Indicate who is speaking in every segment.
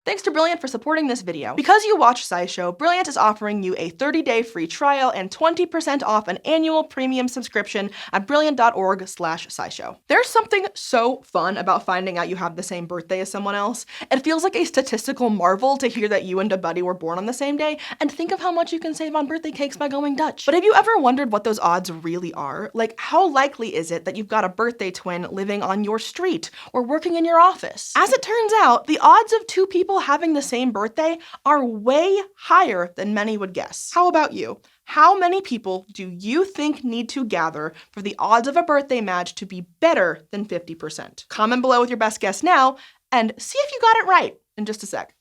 Speaker 1: Thanks to Brilliant for supporting this video. Because you watch SciShow, Brilliant is offering you a 30-day free trial and 20% off an annual premium subscription at brilliant.org/SciShow. There's something so fun about finding out you have the same birthday as someone else. It feels like a statistical marvel to hear that you and a buddy were born on the same day, and think of how much you can save on birthday cakes by going Dutch. But have you ever wondered what those odds really are? Like, how likely is it that you've got a birthday twin living on your street or working in your office? As it turns out, the odds of two people having the same birthday are way higher than many would guess. How about you? How many people do you think need to gather for the odds of a birthday match to be better than 50%? Comment below with your best guess now, and see if you got it right in just a sec.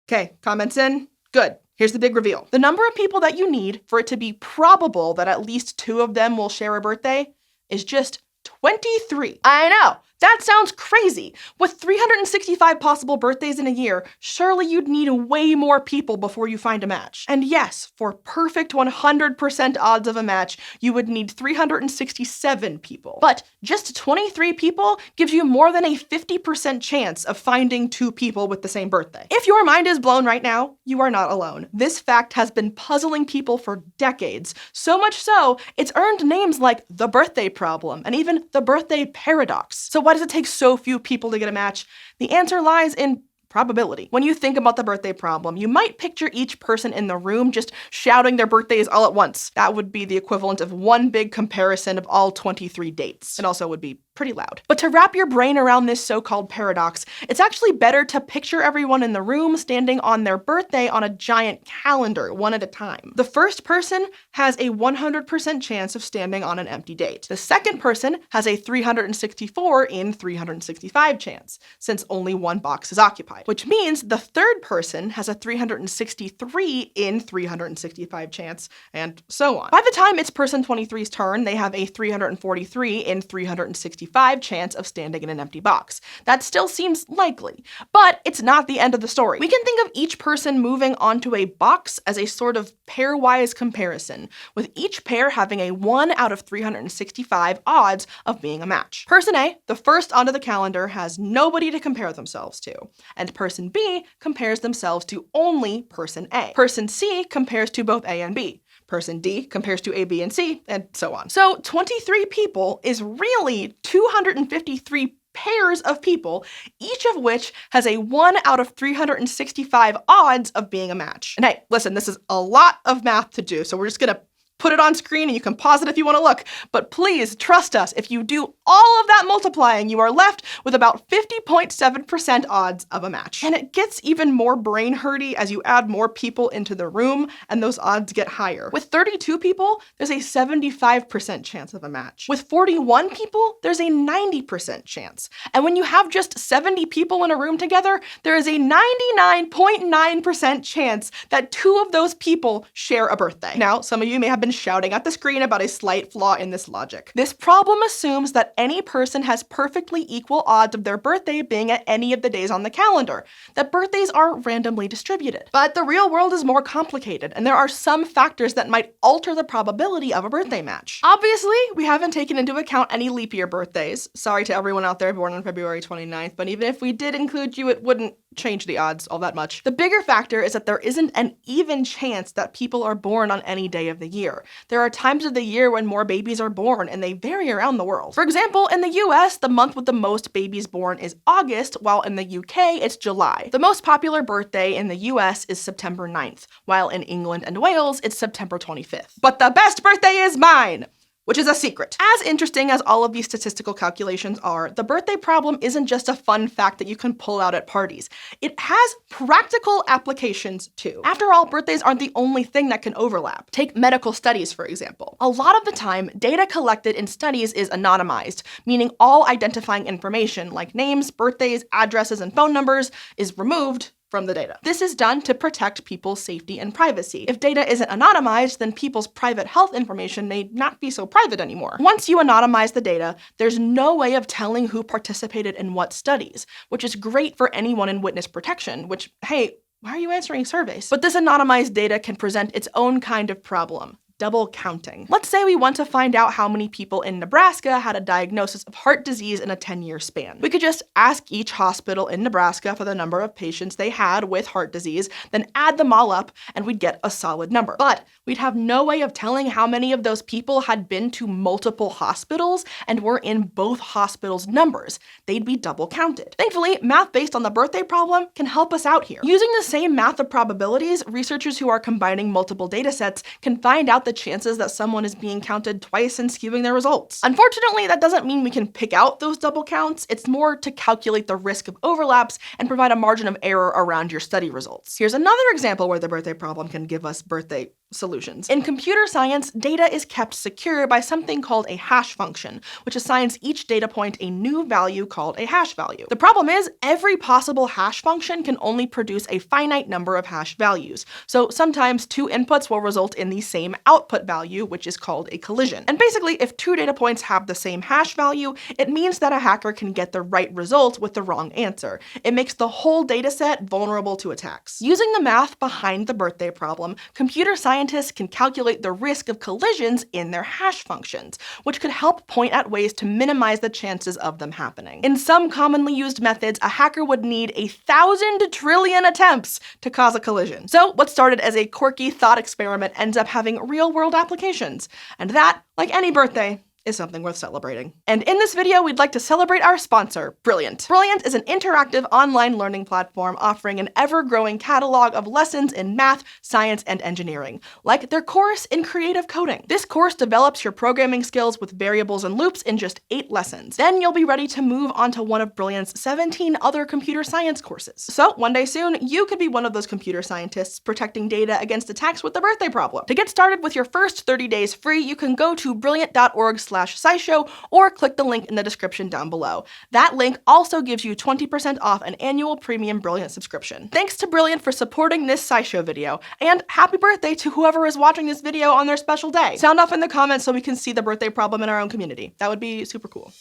Speaker 1: Okay, comments in? Good. Here's the big reveal. The number of people that you need for it to be probable that at least two of them will share a birthday is just 23. I know, that sounds crazy. With 365 possible birthdays in a year, surely you'd need way more people before you find a match. And yes, for perfect 100% odds of a match, you would need 367 people. But just 23 people gives you more than a 50% chance of finding two people with the same birthday. If your mind is blown right now, you are not alone. This fact has been puzzling people for decades, so much so, it's earned names like the birthday problem and even the birthday paradox. So why does it take so few people to get a match? The answer lies in probability. When you think about the birthday problem, you might picture each person in the room just shouting their birthdays all at once. That would be the equivalent of one big comparison of all 23 dates. It also would be pretty loud. But to wrap your brain around this so-called paradox, it's actually better to picture everyone in the room standing on their birthday on a giant calendar, one at a time. The first person has a 100% chance of standing on an empty date. The second person has a 364 in 365 chance, since only one box is occupied, which means the third person has a 363 in 365 chance, and so on. By the time it's person 23's turn, they have a 343 in 365 chance of standing in an empty box. That still seems likely, but it's not the end of the story. We can think of each person moving onto a box as a sort of pairwise comparison, with each pair having a 1 out of 365 odds of being a match. Person A, the first onto the calendar, has nobody to compare themselves to, and person B compares themselves to only person A. Person C compares to both A and B. Person D compares to A, B, and C, and so on. So 23 people is really 253 pairs of people, each of which has a 1 out of 365 odds of being a match. And hey, listen, this is a lot of math to do, so we're just gonna put it on screen and you can pause it if you want to look. But please trust us, if you do all of that multiplying, you are left with about 50.7% odds of a match. And it gets even more brain hurty as you add more people into the room and those odds get higher. With 32 people, there's a 75% chance of a match. With 41 people, there's a 90% chance. And when you have just 70 people in a room together, there is a 99.9% chance that two of those people share a birthday. Now, some of you may have been shouting at the screen about a slight flaw in this logic. This problem assumes that any person has perfectly equal odds of their birthday being at any of the days on the calendar, that birthdays are randomly distributed. But the real world is more complicated, and there are some factors that might alter the probability of a birthday match. Obviously, we haven't taken into account any leap year birthdays. Sorry to everyone out there born on February 29th, but even if we did include you, it wouldn't change the odds all that much. The bigger factor is that there isn't an even chance that people are born on any day of the year. There are times of the year when more babies are born, and they vary around the world. For example, in the US, the month with the most babies born is August, while in the UK, it's July. The most popular birthday in the US is September 9th, while in England and Wales, it's September 25th. But the best birthday is mine! Which is a secret. As interesting as all of these statistical calculations are, the birthday problem isn't just a fun fact that you can pull out at parties. It has practical applications too. After all, birthdays aren't the only thing that can overlap. Take medical studies, for example. A lot of the time, data collected in studies is anonymized, meaning all identifying information like names, birthdays, addresses, and phone numbers is removed from the data. This is done to protect people's safety and privacy. If data isn't anonymized, then people's private health information may not be so private anymore. Once you anonymize the data, there's no way of telling who participated in what studies, which is great for anyone in witness protection, which, hey, why are you answering surveys? But this anonymized data can present its own kind of problem. double counting. Let's say we want to find out how many people in Nebraska had a diagnosis of heart disease in a 10-year span. We could just ask each hospital in Nebraska for the number of patients they had with heart disease, then add them all up, and we'd get a solid number. But we'd have no way of telling how many of those people had been to multiple hospitals and were in both hospitals' numbers. They'd be double counted. Thankfully, math based on the birthday problem can help us out here. Using the same math of probabilities, researchers who are combining multiple data sets can find out the chances that someone is being counted twice and skewing their results. Unfortunately, that doesn't mean we can pick out those double counts. It's more to calculate the risk of overlaps and provide a margin of error around your study results. Here's another example where the birthday problem can give us birthday solutions. In computer science, data is kept secure by something called a hash function, which assigns each data point a new value called a hash value. The problem is, every possible hash function can only produce a finite number of hash values. So sometimes two inputs will result in the same output value, which is called a collision. And basically, if two data points have the same hash value, it means that a hacker can get the right result with the wrong answer. It makes the whole data set vulnerable to attacks. Using the math behind the birthday problem, computer scientists can calculate the risk of collisions in their hash functions, which could help point at ways to minimize the chances of them happening. In some commonly used methods, a hacker would need 1,000 trillion attempts to cause a collision. So what started as a quirky thought experiment ends up having real-world applications. And that, like any birthday, is something worth celebrating. And in this video, we'd like to celebrate our sponsor, Brilliant. Brilliant is an interactive online learning platform offering an ever-growing catalog of lessons in math, science, and engineering, like their course in creative coding. This course develops your programming skills with variables and loops in just 8 lessons. Then you'll be ready to move on to one of Brilliant's 17 other computer science courses. So one day soon, you could be one of those computer scientists protecting data against attacks with the birthday problem. To get started with your first 30 days free, you can go to brilliant.org/SciShow or click the link in the description down below. That link also gives you 20% off an annual premium Brilliant subscription. Thanks to Brilliant for supporting this SciShow video, and happy birthday to whoever is watching this video on their special day. Sound off in the comments so we can see the birthday problem in our own community. That would be super cool.